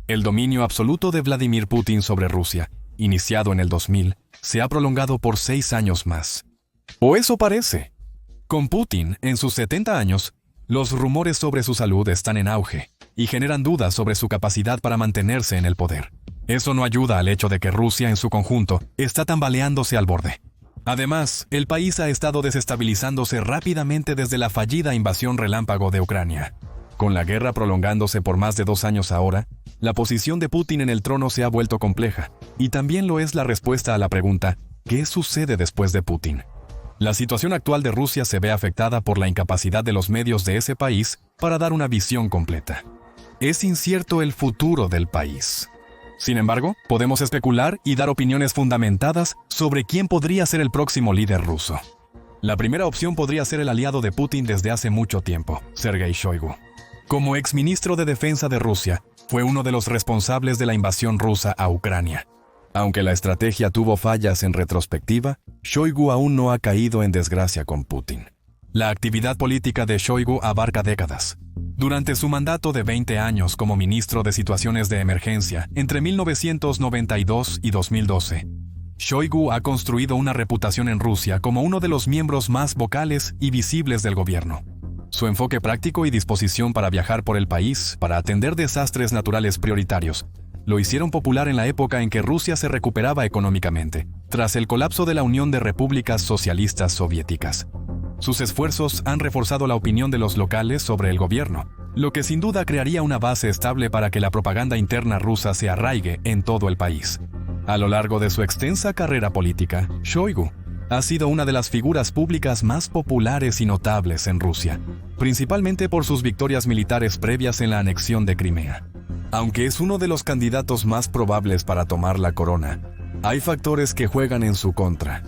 El dominio absoluto de Vladimir Putin sobre Rusia, iniciado en el 2000, se ha prolongado por 6 años más. O eso parece. Con Putin, en sus 70 años, los rumores sobre su salud están en auge y generan dudas sobre su capacidad para mantenerse en el poder. Eso no ayuda al hecho de que Rusia en su conjunto está tambaleándose al borde. Además, el país ha estado desestabilizándose rápidamente desde la fallida invasión relámpago de Ucrania. Con la guerra prolongándose por más de 2 años ahora, la posición de Putin en el trono se ha vuelto compleja, y también lo es la respuesta a la pregunta, ¿qué sucede después de Putin? La situación actual de Rusia se ve afectada por la incapacidad de los medios de ese país para dar una visión completa. Es incierto el futuro del país. Sin embargo, podemos especular y dar opiniones fundamentadas sobre quién podría ser el próximo líder ruso. La primera opción podría ser el aliado de Putin desde hace mucho tiempo, Sergei Shoigu. Como exministro de Defensa de Rusia, fue uno de los responsables de la invasión rusa a Ucrania. Aunque la estrategia tuvo fallas en retrospectiva, Shoigu aún no ha caído en desgracia con Putin. La actividad política de Shoigu abarca décadas. Durante su mandato de 20 años como ministro de Situaciones de Emergencia entre 1992 y 2012, Shoigu ha construido una reputación en Rusia como uno de los miembros más vocales y visibles del gobierno. Su enfoque práctico y disposición para viajar por el país para atender desastres naturales prioritarios lo hicieron popular en la época en que Rusia se recuperaba económicamente, tras el colapso de la Unión de Repúblicas Socialistas Soviéticas. Sus esfuerzos han reforzado la opinión de los locales sobre el gobierno, lo que sin duda crearía una base estable para que la propaganda interna rusa se arraigue en todo el país. A lo largo de su extensa carrera política, Shoigu ha sido una de las figuras públicas más populares y notables en Rusia, principalmente por sus victorias militares previas en la anexión de Crimea. Aunque es uno de los candidatos más probables para tomar la corona, hay factores que juegan en su contra.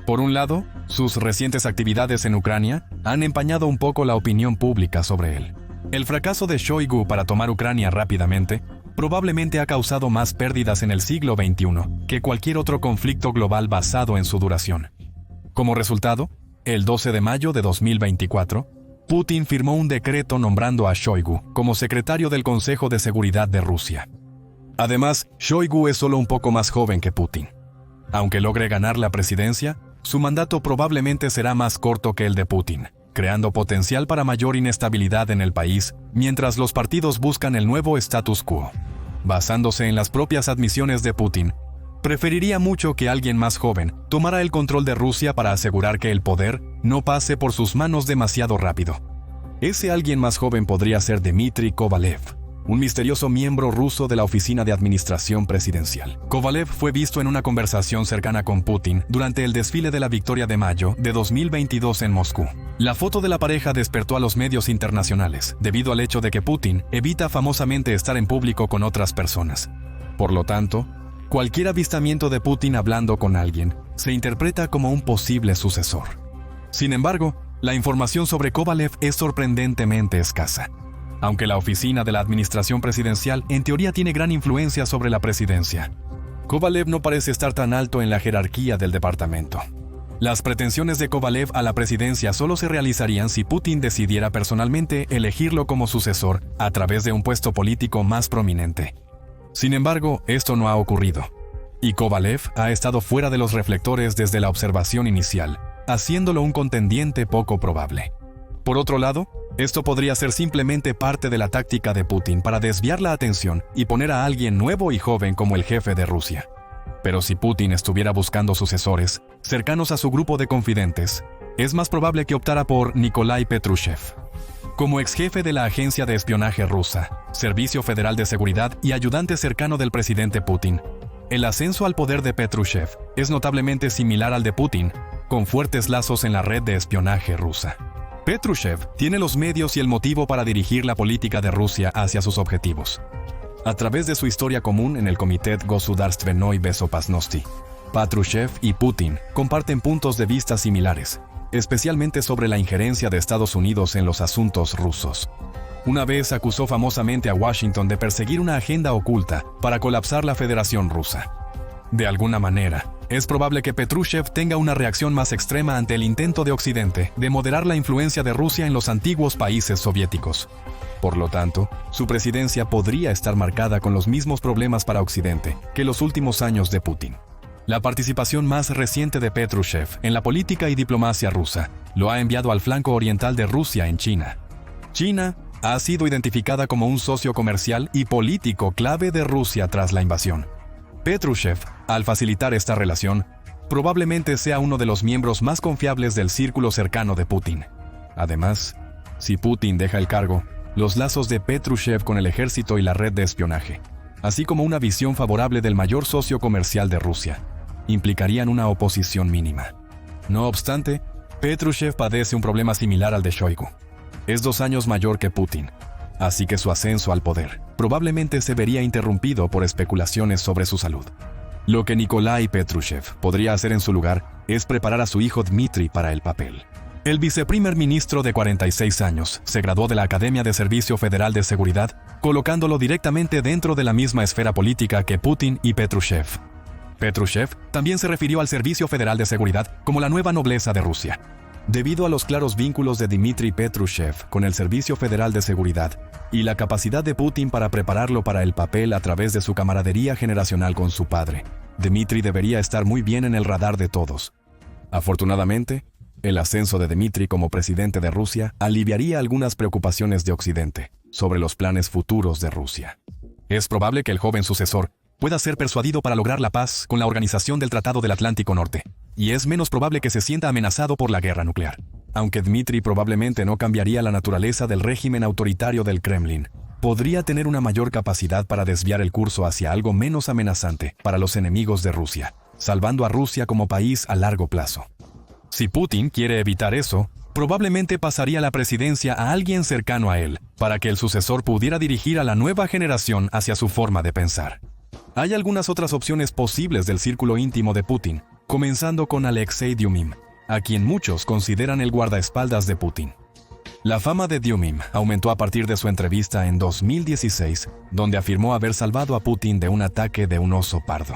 Por un lado, sus recientes actividades en Ucrania han empañado un poco la opinión pública sobre él. El fracaso de Shoigu para tomar Ucrania rápidamente probablemente ha causado más pérdidas en el siglo XXI que cualquier otro conflicto global basado en su duración. Como resultado, el 12 de mayo de 2024, Putin firmó un decreto nombrando a Shoigu como secretario del Consejo de Seguridad de Rusia. Además, Shoigu es solo un poco más joven que Putin. Aunque logre ganar la presidencia, su mandato probablemente será más corto que el de Putin, creando potencial para mayor inestabilidad en el país mientras los partidos buscan el nuevo status quo. Basándose en las propias admisiones de Putin, preferiría mucho que alguien más joven tomara el control de Rusia para asegurar que el poder no pase por sus manos demasiado rápido. Ese alguien más joven podría ser Dmitry Kovalev, un misterioso miembro ruso de la Oficina de Administración Presidencial. Kovalev fue visto en una conversación cercana con Putin durante el desfile de la Victoria de Mayo de 2022 en Moscú. La foto de la pareja despertó a los medios internacionales, debido al hecho de que Putin evita famosamente estar en público con otras personas. Por lo tanto, cualquier avistamiento de Putin hablando con alguien se interpreta como un posible sucesor. Sin embargo, la información sobre Kovalev es sorprendentemente escasa. Aunque la oficina de la administración presidencial en teoría tiene gran influencia sobre la presidencia, Kovalev no parece estar tan alto en la jerarquía del departamento. Las pretensiones de Kovalev a la presidencia solo se realizarían si Putin decidiera personalmente elegirlo como sucesor a través de un puesto político más prominente. Sin embargo, esto no ha ocurrido, y Kovalev ha estado fuera de los reflectores desde la observación inicial, haciéndolo un contendiente poco probable. Por otro lado, esto podría ser simplemente parte de la táctica de Putin para desviar la atención y poner a alguien nuevo y joven como el jefe de Rusia. Pero si Putin estuviera buscando sucesores cercanos a su grupo de confidentes, es más probable que optara por Nikolai Patrushev. Como exjefe de la agencia de espionaje rusa, Servicio Federal de Seguridad y ayudante cercano del presidente Putin, el ascenso al poder de Patrushev es notablemente similar al de Putin, con fuertes lazos en la red de espionaje rusa. Patrushev tiene los medios y el motivo para dirigir la política de Rusia hacia sus objetivos. A través de su historia común en el Komitet Gosudarstvennoy Bezopasnosti, Patrushev y Putin comparten puntos de vista similares, especialmente sobre la injerencia de Estados Unidos en los asuntos rusos. Una vez acusó famosamente a Washington de perseguir una agenda oculta para colapsar la Federación Rusa. De alguna manera, es probable que Petrushev tenga una reacción más extrema ante el intento de Occidente de moderar la influencia de Rusia en los antiguos países soviéticos. Por lo tanto, su presidencia podría estar marcada con los mismos problemas para Occidente que los últimos años de Putin. La participación más reciente de Petrushev en la política y diplomacia rusa lo ha enviado al flanco oriental de Rusia en China. China ha sido identificada como un socio comercial y político clave de Rusia tras la invasión. Petrushev, al facilitar esta relación, probablemente sea uno de los miembros más confiables del círculo cercano de Putin. Además, si Putin deja el cargo, los lazos de Petrushev con el ejército y la red de espionaje, así como una visión favorable del mayor socio comercial de Rusia, implicarían una oposición mínima. No obstante, Petrushev padece un problema similar al de Shoigu. Es 2 años mayor que Putin, así que su ascenso al poder probablemente se vería interrumpido por especulaciones sobre su salud. Lo que Nikolai Petrushev podría hacer en su lugar es preparar a su hijo Dmitry para el papel. El viceprimer ministro de 46 años se graduó de la Academia de Servicio Federal de Seguridad, colocándolo directamente dentro de la misma esfera política que Putin y Petrushev. Petrushev también se refirió al Servicio Federal de Seguridad como la nueva nobleza de Rusia. Debido a los claros vínculos de Dmitry Petrushev con el Servicio Federal de Seguridad y la capacidad de Putin para prepararlo para el papel a través de su camaradería generacional con su padre, Dmitry debería estar muy bien en el radar de todos. Afortunadamente, el ascenso de Dmitry como presidente de Rusia aliviaría algunas preocupaciones de Occidente sobre los planes futuros de Rusia. Es probable que el joven sucesor pueda ser persuadido para lograr la paz con la Organización del Tratado del Atlántico Norte, y es menos probable que se sienta amenazado por la guerra nuclear. Aunque Dmitry probablemente no cambiaría la naturaleza del régimen autoritario del Kremlin, podría tener una mayor capacidad para desviar el curso hacia algo menos amenazante para los enemigos de Rusia, salvando a Rusia como país a largo plazo. Si Putin quiere evitar eso, probablemente pasaría la presidencia a alguien cercano a él, para que el sucesor pudiera dirigir a la nueva generación hacia su forma de pensar. Hay algunas otras opciones posibles del círculo íntimo de Putin, comenzando con Alexei Dyumim, a quien muchos consideran el guardaespaldas de Putin. La fama de Dyumim aumentó a partir de su entrevista en 2016, donde afirmó haber salvado a Putin de un ataque de un oso pardo.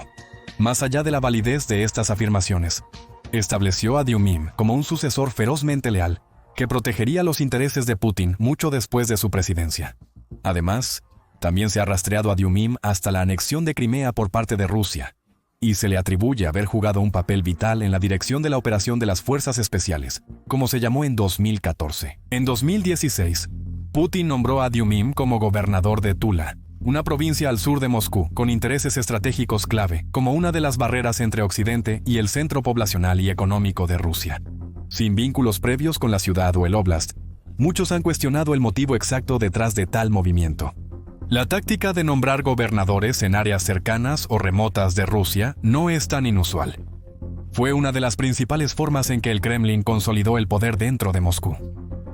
Más allá de la validez de estas afirmaciones, estableció a Dyumim como un sucesor ferozmente leal, que protegería los intereses de Putin mucho después de su presidencia. Además, también se ha rastreado a Dyumim hasta la anexión de Crimea por parte de Rusia, y se le atribuye haber jugado un papel vital en la dirección de la operación de las Fuerzas Especiales, como se llamó en 2014. En 2016, Putin nombró a Dyumim como gobernador de Tula, una provincia al sur de Moscú con intereses estratégicos clave, como una de las barreras entre Occidente y el centro poblacional y económico de Rusia. Sin vínculos previos con la ciudad o el óblast, muchos han cuestionado el motivo exacto detrás de tal movimiento. La táctica de nombrar gobernadores en áreas cercanas o remotas de Rusia no es tan inusual. Fue una de las principales formas en que el Kremlin consolidó el poder dentro de Moscú.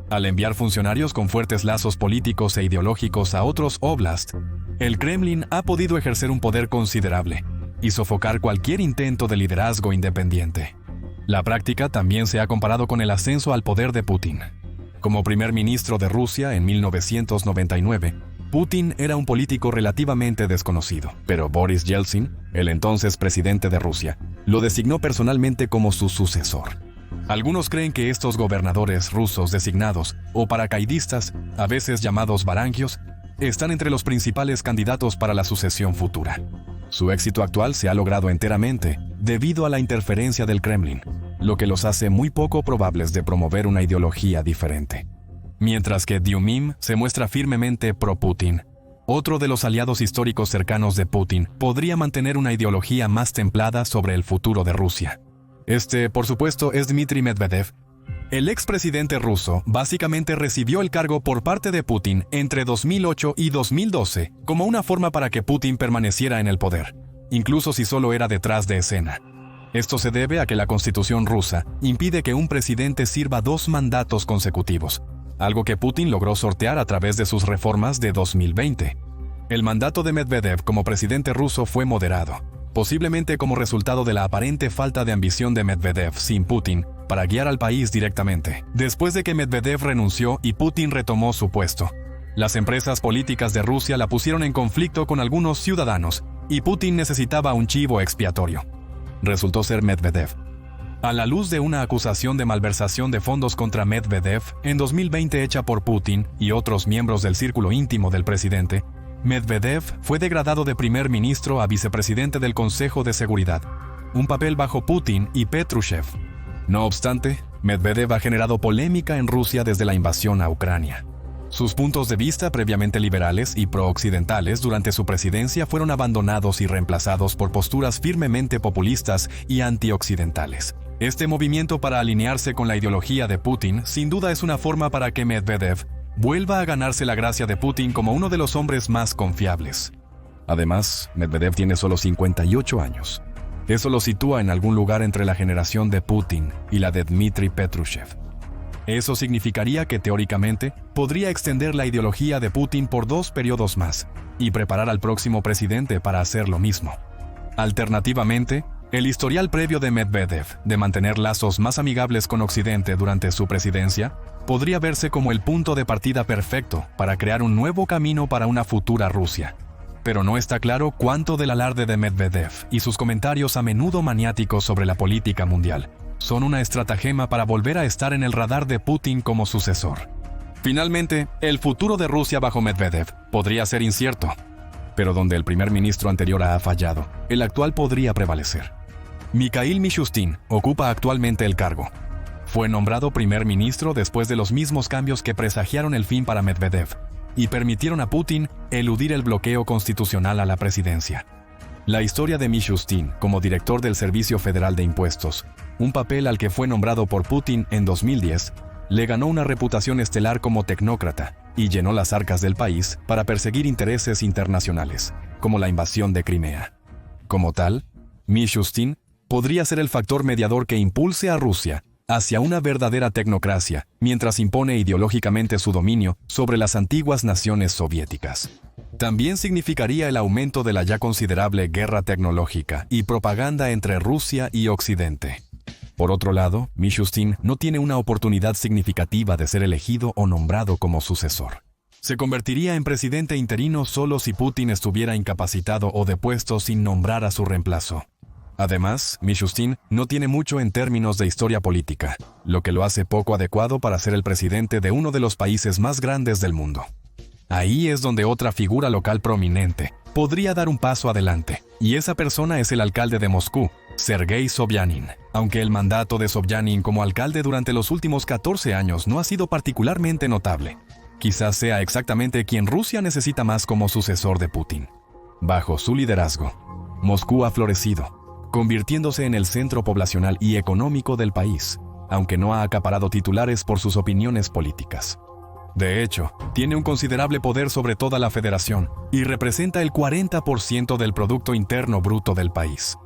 Al enviar funcionarios con fuertes lazos políticos e ideológicos a otros óblast, el Kremlin ha podido ejercer un poder considerable y sofocar cualquier intento de liderazgo independiente. La práctica también se ha comparado con el ascenso al poder de Putin. Como primer ministro de Rusia en 1999, Putin era un político relativamente desconocido, pero Boris Yeltsin, el entonces presidente de Rusia, lo designó personalmente como su sucesor. Algunos creen que estos gobernadores rusos designados, o paracaidistas, a veces llamados varangios, están entre los principales candidatos para la sucesión futura. Su éxito actual se ha logrado enteramente debido a la interferencia del Kremlin, lo que los hace muy poco probables de promover una ideología diferente. Mientras que Dyumim se muestra firmemente pro-Putin, otro de los aliados históricos cercanos de Putin podría mantener una ideología más templada sobre el futuro de Rusia. Por supuesto, es Dmitry Medvedev. El expresidente ruso básicamente recibió el cargo por parte de Putin entre 2008 y 2012 como una forma para que Putin permaneciera en el poder, incluso si solo era detrás de escena. Esto se debe a que la Constitución rusa impide que un presidente sirva 2 mandatos consecutivos, algo que Putin logró sortear a través de sus reformas de 2020. El mandato de Medvedev como presidente ruso fue moderado, posiblemente como resultado de la aparente falta de ambición de Medvedev sin Putin para guiar al país directamente. Después de que Medvedev renunció y Putin retomó su puesto, las empresas políticas de Rusia la pusieron en conflicto con algunos ciudadanos y Putin necesitaba un chivo expiatorio. Resultó ser Medvedev. A la luz de una acusación de malversación de fondos contra Medvedev en 2020 hecha por Putin y otros miembros del círculo íntimo del presidente, Medvedev fue degradado de primer ministro a vicepresidente del Consejo de Seguridad, un papel bajo Putin y Patrushev. No obstante, Medvedev ha generado polémica en Rusia desde la invasión a Ucrania. Sus puntos de vista previamente liberales y pro-occidentales durante su presidencia fueron abandonados y reemplazados por posturas firmemente populistas y antioccidentales. Este movimiento para alinearse con la ideología de Putin sin duda es una forma para que Medvedev vuelva a ganarse la gracia de Putin como uno de los hombres más confiables. Además, Medvedev tiene solo 58 años. Eso lo sitúa en algún lugar entre la generación de Putin y la de Dmitry Patrushev. Eso significaría que teóricamente podría extender la ideología de Putin por 2 periodos más y preparar al próximo presidente para hacer lo mismo. Alternativamente, el historial previo de Medvedev de mantener lazos más amigables con Occidente durante su presidencia podría verse como el punto de partida perfecto para crear un nuevo camino para una futura Rusia. Pero no está claro cuánto del alarde de Medvedev y sus comentarios a menudo maniáticos sobre la política mundial son una estratagema para volver a estar en el radar de Putin como sucesor. Finalmente, el futuro de Rusia bajo Medvedev podría ser incierto, pero donde el primer ministro anterior ha fallado, el actual podría prevalecer. Mikhail Mishustin ocupa actualmente el cargo. Fue nombrado primer ministro después de los mismos cambios que presagiaron el fin para Medvedev y permitieron a Putin eludir el bloqueo constitucional a la presidencia. La historia de Mishustin como director del Servicio Federal de Impuestos, un papel al que fue nombrado por Putin en 2010, le ganó una reputación estelar como tecnócrata y llenó las arcas del país para perseguir intereses internacionales, como la invasión de Crimea. Como tal, Mishustin podría ser el factor mediador que impulse a Rusia hacia una verdadera tecnocracia, mientras impone ideológicamente su dominio sobre las antiguas naciones soviéticas. También significaría el aumento de la ya considerable guerra tecnológica y propaganda entre Rusia y Occidente. Por otro lado, Mishustin no tiene una oportunidad significativa de ser elegido o nombrado como sucesor. Se convertiría en presidente interino solo si Putin estuviera incapacitado o depuesto sin nombrar a su reemplazo. Además, Mishustin no tiene mucho en términos de historia política, lo que lo hace poco adecuado para ser el presidente de uno de los países más grandes del mundo. Ahí es donde otra figura local prominente podría dar un paso adelante, y esa persona es el alcalde de Moscú, Sergei Sobyanin. Aunque el mandato de Sobyanin como alcalde durante los últimos 14 años no ha sido particularmente notable, quizás sea exactamente quien Rusia necesita más como sucesor de Putin. Bajo su liderazgo, Moscú ha florecido, convirtiéndose en el centro poblacional y económico del país, aunque no ha acaparado titulares por sus opiniones políticas. De hecho, tiene un considerable poder sobre toda la federación y representa el 40% del Producto Interno Bruto del país.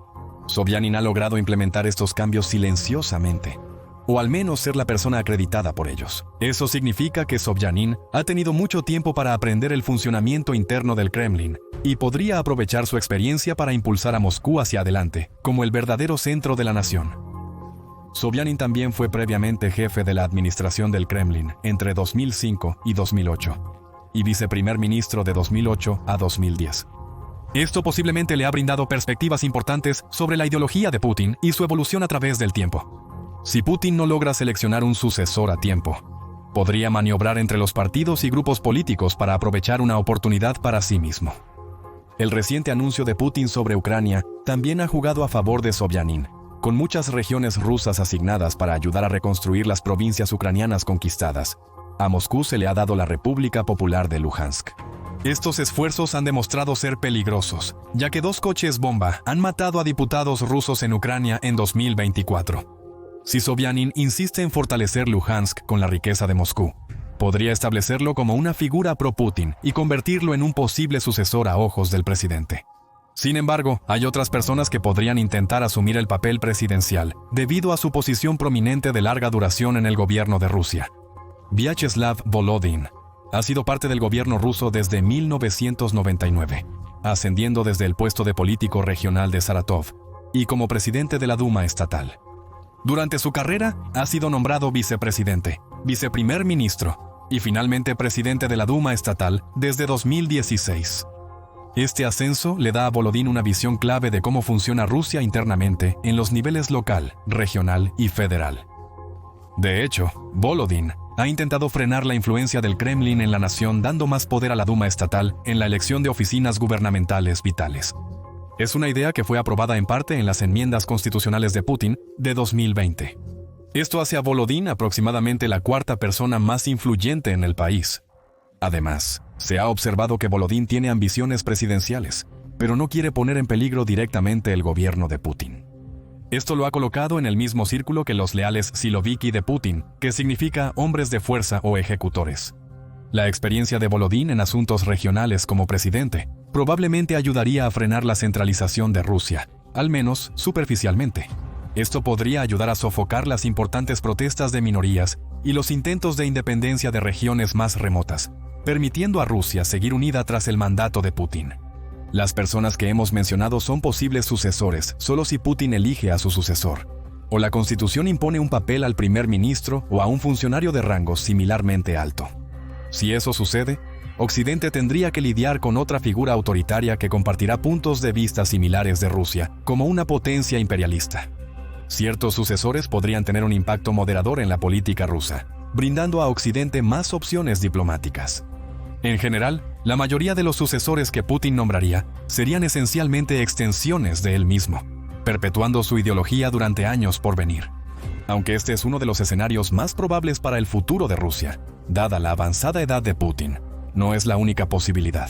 Sobyanin ha logrado implementar estos cambios silenciosamente, o al menos ser la persona acreditada por ellos. Eso significa que Sobyanin ha tenido mucho tiempo para aprender el funcionamiento interno del Kremlin y podría aprovechar su experiencia para impulsar a Moscú hacia adelante, como el verdadero centro de la nación. Sobyanin también fue previamente jefe de la administración del Kremlin entre 2005 y 2008, y viceprimer ministro de 2008 a 2010. Esto posiblemente le ha brindado perspectivas importantes sobre la ideología de Putin y su evolución a través del tiempo. Si Putin no logra seleccionar un sucesor a tiempo, podría maniobrar entre los partidos y grupos políticos para aprovechar una oportunidad para sí mismo. El reciente anuncio de Putin sobre Ucrania también ha jugado a favor de Sobyanin, con muchas regiones rusas asignadas para ayudar a reconstruir las provincias ucranianas conquistadas. A Moscú se le ha dado la República Popular de Luhansk. Estos esfuerzos han demostrado ser peligrosos, ya que 2 coches bomba han matado a diputados rusos en Ucrania en 2024. Si Sobyanin insiste en fortalecer Luhansk con la riqueza de Moscú, podría establecerlo como una figura pro-Putin y convertirlo en un posible sucesor a ojos del presidente. Sin embargo, hay otras personas que podrían intentar asumir el papel presidencial debido a su posición prominente de larga duración en el gobierno de Rusia. Vyacheslav Volodin ha sido parte del gobierno ruso desde 1999, ascendiendo desde el puesto de político regional de Saratov y como presidente de la Duma estatal. Durante su carrera, ha sido nombrado vicepresidente, viceprimer ministro y finalmente presidente de la Duma estatal desde 2016. Este ascenso le da a Volodín una visión clave de cómo funciona Rusia internamente en los niveles local, regional y federal. De hecho, Volodín ha intentado frenar la influencia del Kremlin en la nación, dando más poder a la Duma estatal en la elección de oficinas gubernamentales vitales. Es una idea que fue aprobada en parte en las enmiendas constitucionales de Putin de 2020. Esto hace a Volodín aproximadamente la cuarta persona más influyente en el país. Además, se ha observado que Volodín tiene ambiciones presidenciales, pero no quiere poner en peligro directamente el gobierno de Putin. Esto lo ha colocado en el mismo círculo que los leales Siloviki de Putin, que significa hombres de fuerza o ejecutores. La experiencia de Volodín en asuntos regionales como presidente probablemente ayudaría a frenar la centralización de Rusia, al menos superficialmente. Esto podría ayudar a sofocar las importantes protestas de minorías y los intentos de independencia de regiones más remotas, permitiendo a Rusia seguir unida tras el mandato de Putin. Las personas que hemos mencionado son posibles sucesores solo si Putin elige a su sucesor, o la Constitución impone un papel al primer ministro o a un funcionario de rango similarmente alto. Si eso sucede, Occidente tendría que lidiar con otra figura autoritaria que compartirá puntos de vista similares de Rusia, como una potencia imperialista. Ciertos sucesores podrían tener un impacto moderador en la política rusa, brindando a Occidente más opciones diplomáticas. En general, la mayoría de los sucesores que Putin nombraría serían esencialmente extensiones de él mismo, perpetuando su ideología durante años por venir. Aunque este es uno de los escenarios más probables para el futuro de Rusia, dada la avanzada edad de Putin, no es la única posibilidad.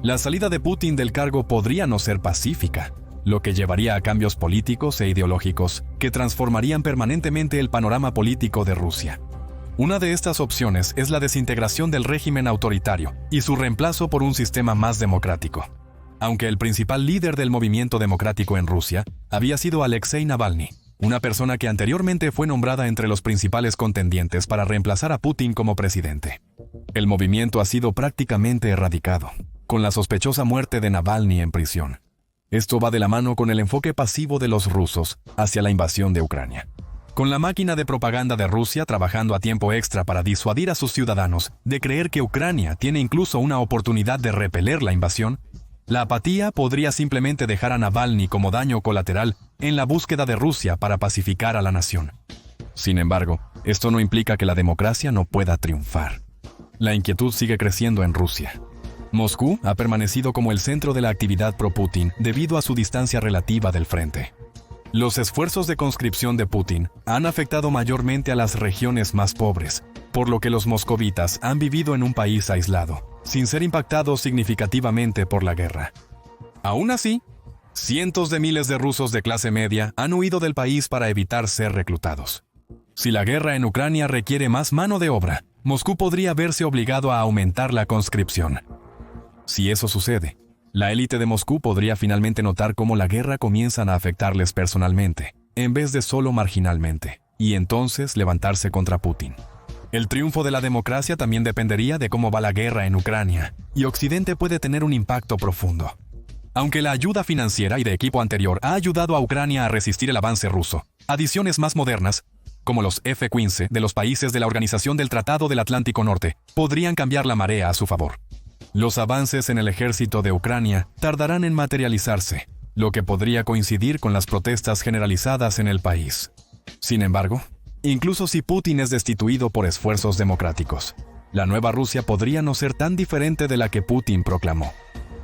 La salida de Putin del cargo podría no ser pacífica, lo que llevaría a cambios políticos e ideológicos que transformarían permanentemente el panorama político de Rusia. Una de estas opciones es la desintegración del régimen autoritario y su reemplazo por un sistema más democrático. Aunque el principal líder del movimiento democrático en Rusia había sido Alexei Navalny, una persona que anteriormente fue nombrada entre los principales contendientes para reemplazar a Putin como presidente. El movimiento ha sido prácticamente erradicado, con la sospechosa muerte de Navalny en prisión. Esto va de la mano con el enfoque pasivo de los rusos hacia la invasión de Ucrania. Con la máquina de propaganda de Rusia trabajando a tiempo extra para disuadir a sus ciudadanos de creer que Ucrania tiene incluso una oportunidad de repeler la invasión, la apatía podría simplemente dejar a Navalny como daño colateral en la búsqueda de Rusia para pacificar a la nación. Sin embargo, esto no implica que la democracia no pueda triunfar. La inquietud sigue creciendo en Rusia. Moscú ha permanecido como el centro de la actividad pro-Putin debido a su distancia relativa del frente. Los esfuerzos de conscripción de Putin han afectado mayormente a las regiones más pobres, por lo que los moscovitas han vivido en un país aislado, sin ser impactados significativamente por la guerra. Aún así, cientos de miles de rusos de clase media han huido del país para evitar ser reclutados. Si la guerra en Ucrania requiere más mano de obra, Moscú podría verse obligado a aumentar la conscripción. Si eso sucede, la élite de Moscú podría finalmente notar cómo la guerra comienza a afectarles personalmente, en vez de solo marginalmente, y entonces levantarse contra Putin. El triunfo de la democracia también dependería de cómo va la guerra en Ucrania, y Occidente puede tener un impacto profundo. Aunque la ayuda financiera y de equipo anterior ha ayudado a Ucrania a resistir el avance ruso, adiciones más modernas, como los F-15 de los países de la Organización del Tratado del Atlántico Norte, podrían cambiar la marea a su favor. Los avances en el ejército de Ucrania tardarán en materializarse, lo que podría coincidir con las protestas generalizadas en el país. Sin embargo, incluso si Putin es destituido por esfuerzos democráticos, la nueva Rusia podría no ser tan diferente de la que Putin proclamó.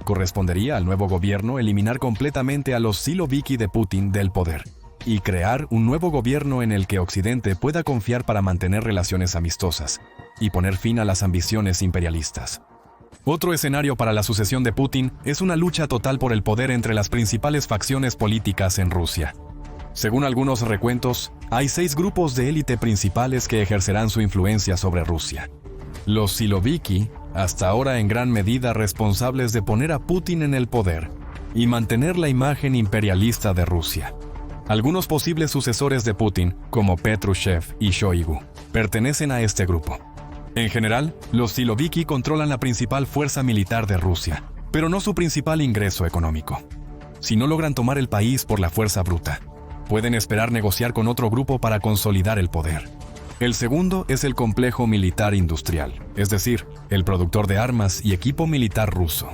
Correspondería al nuevo gobierno eliminar completamente a los Siloviki de Putin del poder y crear un nuevo gobierno en el que Occidente pueda confiar para mantener relaciones amistosas y poner fin a las ambiciones imperialistas. Otro escenario para la sucesión de Putin es una lucha total por el poder entre las principales facciones políticas en Rusia. Según algunos recuentos, hay 6 grupos de élite principales que ejercerán su influencia sobre Rusia. Los Siloviki, hasta ahora en gran medida responsables de poner a Putin en el poder y mantener la imagen imperialista de Rusia. Algunos posibles sucesores de Putin, como Patrushev y Shoigu, pertenecen a este grupo. En general, los Siloviki controlan la principal fuerza militar de Rusia, pero no su principal ingreso económico. Si no logran tomar el país por la fuerza bruta, pueden esperar negociar con otro grupo para consolidar el poder. El segundo es el complejo militar industrial, es decir, el productor de armas y equipo militar ruso.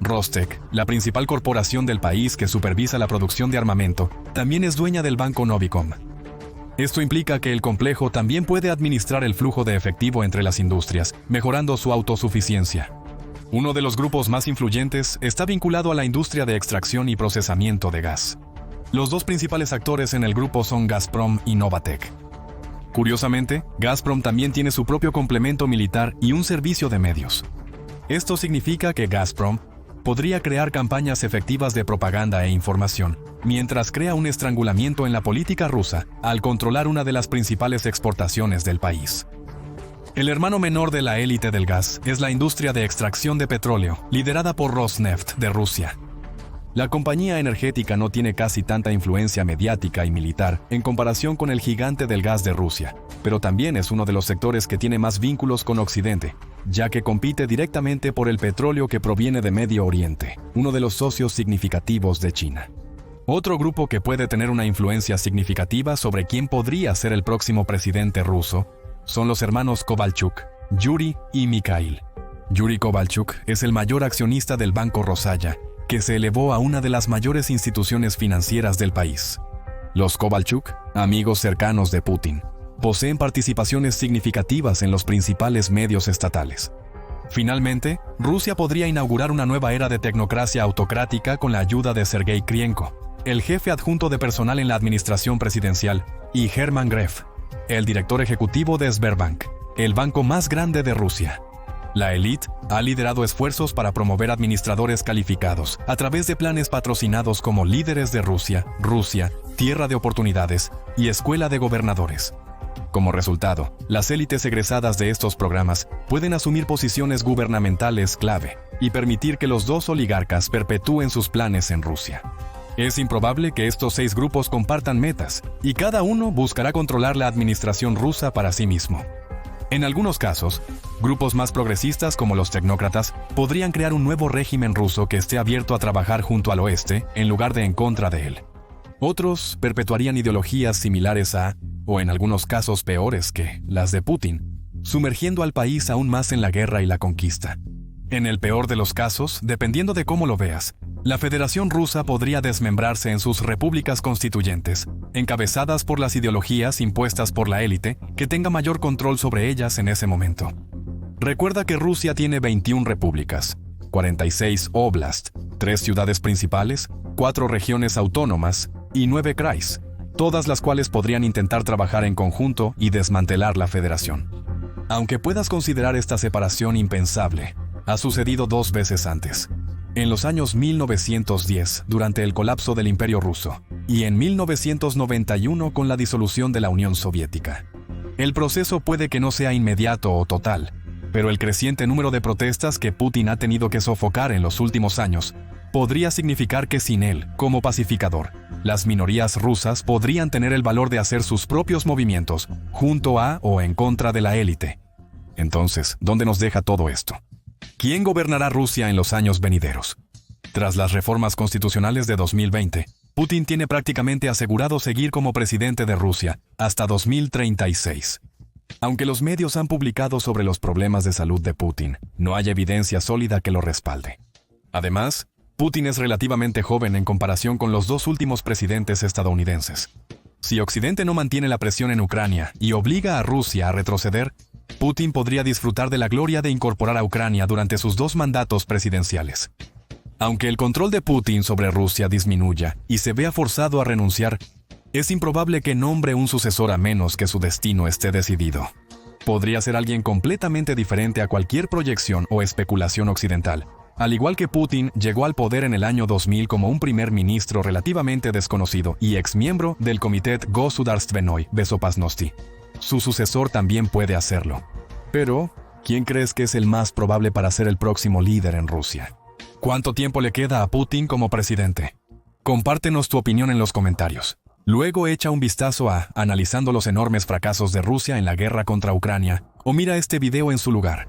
Rostec, la principal corporación del país que supervisa la producción de armamento, también es dueña del banco Novicom. Esto implica que el complejo también puede administrar el flujo de efectivo entre las industrias, mejorando su autosuficiencia. Uno de los grupos más influyentes está vinculado a la industria de extracción y procesamiento de gas. Los dos principales actores en el grupo son Gazprom y Novatek. Curiosamente, Gazprom también tiene su propio complemento militar y un servicio de medios. Esto significa que Gazprom podría crear campañas efectivas de propaganda e información, mientras crea un estrangulamiento en la política rusa al controlar una de las principales exportaciones del país. El hermano menor de la élite del gas es la industria de extracción de petróleo, liderada por Rosneft de Rusia. La compañía energética no tiene casi tanta influencia mediática y militar en comparación con el gigante del gas de Rusia, pero también es uno de los sectores que tiene más vínculos con Occidente, ya que compite directamente por el petróleo que proviene de Medio Oriente, uno de los socios significativos de China. Otro grupo que puede tener una influencia significativa sobre quién podría ser el próximo presidente ruso son los hermanos Kovalchuk, Yuri y Mikhail. Yuri Kovalchuk es el mayor accionista del Banco Rosaya, que se elevó a una de las mayores instituciones financieras del país. Los Kovalchuk, amigos cercanos de Putin, poseen participaciones significativas en los principales medios estatales. Finalmente, Rusia podría inaugurar una nueva era de tecnocracia autocrática con la ayuda de Sergei Krienko, el jefe adjunto de personal en la administración presidencial, y Hermann Gref, el director ejecutivo de Sberbank, el banco más grande de Rusia. La élite ha liderado esfuerzos para promover administradores calificados a través de planes patrocinados como Líderes de Rusia, Tierra de Oportunidades y Escuela de Gobernadores. Como resultado, las élites egresadas de estos programas pueden asumir posiciones gubernamentales clave y permitir que los dos oligarcas perpetúen sus planes en Rusia. Es improbable que estos 6 grupos compartan metas, y cada uno buscará controlar la administración rusa para sí mismo. En algunos casos, grupos más progresistas como los tecnócratas podrían crear un nuevo régimen ruso que esté abierto a trabajar junto al oeste en lugar de en contra de él. Otros perpetuarían ideologías similares a, o en algunos casos peores que, las de Putin, sumergiendo al país aún más en la guerra y la conquista. En el peor de los casos, dependiendo de cómo lo veas, la Federación Rusa podría desmembrarse en sus repúblicas constituyentes, encabezadas por las ideologías impuestas por la élite que tenga mayor control sobre ellas en ese momento. Recuerda que Rusia tiene 21 repúblicas, 46 óblast, 3 ciudades principales, 4 regiones autónomas y 9 krais, todas las cuales podrían intentar trabajar en conjunto y desmantelar la federación. Aunque puedas considerar esta separación impensable, ha sucedido 2 veces antes. En los años 1910, durante el colapso del Imperio Ruso, y en 1991 con la disolución de la Unión Soviética. El proceso puede que no sea inmediato o total, pero el creciente número de protestas que Putin ha tenido que sofocar en los últimos años podría significar que sin él, como pacificador, las minorías rusas podrían tener el valor de hacer sus propios movimientos, junto a o en contra de la élite. Entonces, ¿dónde nos deja todo esto? ¿Quién gobernará Rusia en los años venideros? Tras las reformas constitucionales de 2020, Putin tiene prácticamente asegurado seguir como presidente de Rusia hasta 2036. Aunque los medios han publicado sobre los problemas de salud de Putin, no hay evidencia sólida que lo respalde. Además, Putin es relativamente joven en comparación con los 2 últimos presidentes estadounidenses. Si Occidente no mantiene la presión en Ucrania y obliga a Rusia a retroceder, Putin podría disfrutar de la gloria de incorporar a Ucrania durante sus 2 mandatos presidenciales. Aunque el control de Putin sobre Rusia disminuya y se vea forzado a renunciar, es improbable que nombre un sucesor a menos que su destino esté decidido. Podría ser alguien completamente diferente a cualquier proyección o especulación occidental. Al igual que Putin llegó al poder en el año 2000 como un primer ministro relativamente desconocido y exmiembro del Komitet Gosudarstvenoi Bezopasnosti. Su sucesor también puede hacerlo. Pero, ¿quién crees que es el más probable para ser el próximo líder en Rusia? ¿Cuánto tiempo le queda a Putin como presidente? Compártenos tu opinión en los comentarios. Luego echa un vistazo a Analizando los enormes fracasos de Rusia en la guerra contra Ucrania o mira este video en su lugar.